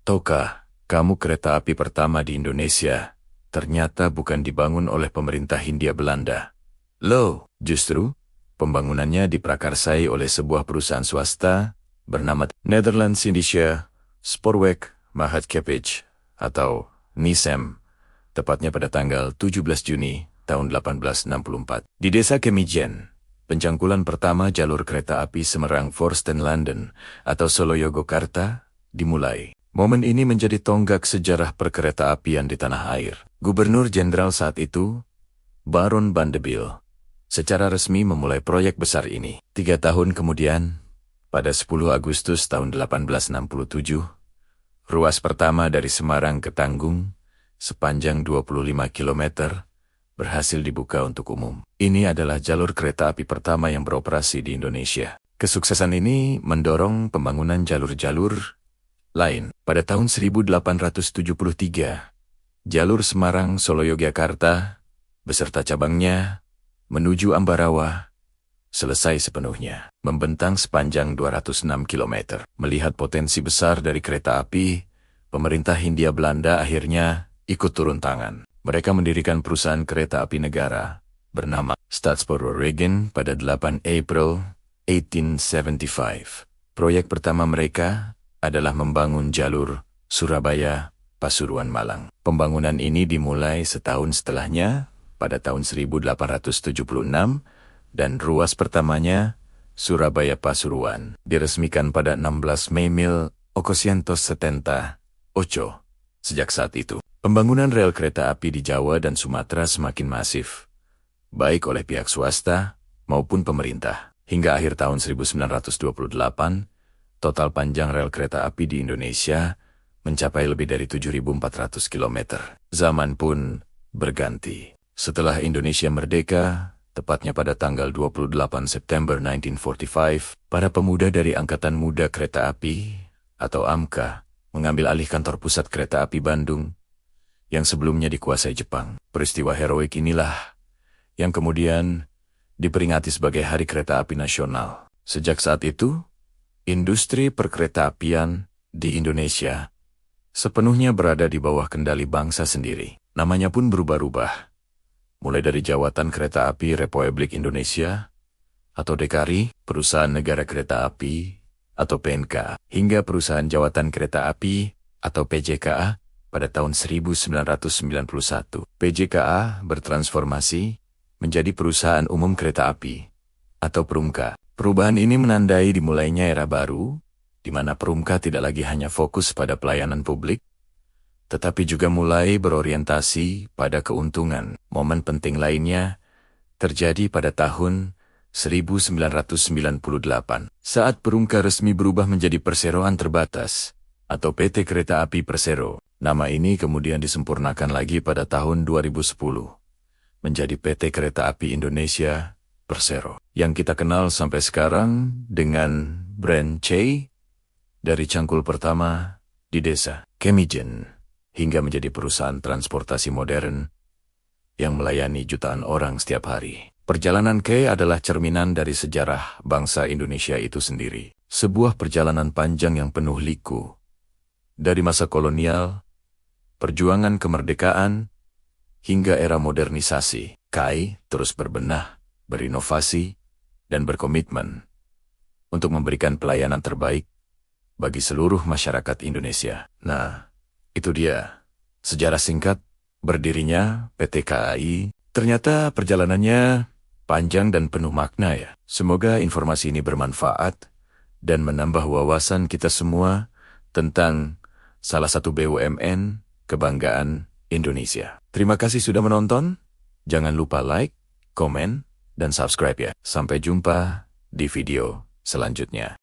Tahukah kamu kereta api pertama di Indonesia ternyata bukan dibangun oleh pemerintah Hindia Belanda. Loh, justru pembangunannya diprakarsai oleh sebuah perusahaan swasta bernama Netherlands Indische Spoorweg Maatschappij atau NISM, tepatnya pada tanggal 17 Juni tahun 1864. Di desa Kemijen, pencangkulan pertama jalur kereta api Semarang-Voorsten Landen atau Solo-Yogyakarta dimulai. Momen ini menjadi tonggak sejarah perkereta apian di tanah air. Gubernur Jenderal saat itu, Baron van de Biel, secara resmi memulai proyek besar ini. 3 tahun kemudian, pada 10 Agustus tahun 1867, ruas pertama dari Semarang ke Tanggung, sepanjang 25 km, berhasil dibuka untuk umum. Ini adalah jalur kereta api pertama yang beroperasi di Indonesia. Kesuksesan ini mendorong pembangunan jalur-jalur lain. Pada tahun 1873, jalur Semarang-Solo-Yogyakarta beserta cabangnya menuju Ambarawa selesai sepenuhnya, membentang sepanjang 206 km. Melihat potensi besar dari kereta api, pemerintah Hindia Belanda akhirnya ikut turun tangan. Mereka mendirikan perusahaan kereta api negara bernama Stadspoorwegen pada 8 April 1875. Proyek pertama mereka adalah membangun jalur Surabaya-Pasuruan-Malang. Pembangunan ini dimulai setahun setelahnya pada tahun 1876 dan ruas pertamanya Surabaya-Pasuruan diresmikan pada 16 Mei 1878. Sejak saat itu, pembangunan rel kereta api di Jawa dan Sumatera semakin masif, baik oleh pihak swasta maupun pemerintah. Hingga akhir tahun 1928, total panjang rel kereta api di Indonesia mencapai lebih dari 7.400 km. Zaman pun berganti. Setelah Indonesia merdeka, tepatnya pada tanggal 28 September 1945, para pemuda dari Angkatan Muda Kereta Api atau AMKA mengambil alih kantor pusat kereta api Bandung yang sebelumnya dikuasai Jepang. Peristiwa heroik inilah yang kemudian diperingati sebagai Hari Kereta Api Nasional. Sejak saat itu, industri perkeretaapian di Indonesia sepenuhnya berada di bawah kendali bangsa sendiri. Namanya pun berubah-ubah, mulai dari Jawatan Kereta Api Republik Indonesia atau DKRI, Perusahaan Negara Kereta Api atau PNK, hingga Perusahaan Jawatan Kereta Api atau PJKA pada tahun 1991. PJKA bertransformasi menjadi Perusahaan Umum Kereta Api atau Perumka. Perubahan ini menandai dimulainya era baru, di mana Perumka tidak lagi hanya fokus pada pelayanan publik, tetapi juga mulai berorientasi pada keuntungan. Momen penting lainnya terjadi pada tahun 1998, saat Perumka resmi berubah menjadi Perseroan Terbatas, atau PT Kereta Api Persero. Nama ini kemudian disempurnakan lagi pada tahun 2010, menjadi PT Kereta Api Indonesia Persero, yang kita kenal sampai sekarang dengan brand C, dari cangkul pertama di desa Kemijen, hingga menjadi perusahaan transportasi modern yang melayani jutaan orang setiap hari. Perjalanan K adalah cerminan dari sejarah bangsa Indonesia itu sendiri. Sebuah perjalanan panjang yang penuh liku. Dari masa kolonial, perjuangan kemerdekaan, hingga era modernisasi, KAI terus berbenah, berinovasi, dan berkomitmen untuk memberikan pelayanan terbaik bagi seluruh masyarakat Indonesia. Nah, itu dia sejarah singkat berdirinya PT KAI. Ternyata perjalanannya panjang dan penuh makna ya. Semoga informasi ini bermanfaat dan menambah wawasan kita semua tentang salah satu BUMN kebanggaan Indonesia. Terima kasih sudah menonton. Jangan lupa like, komen, dan subscribe ya. Sampai jumpa di video selanjutnya.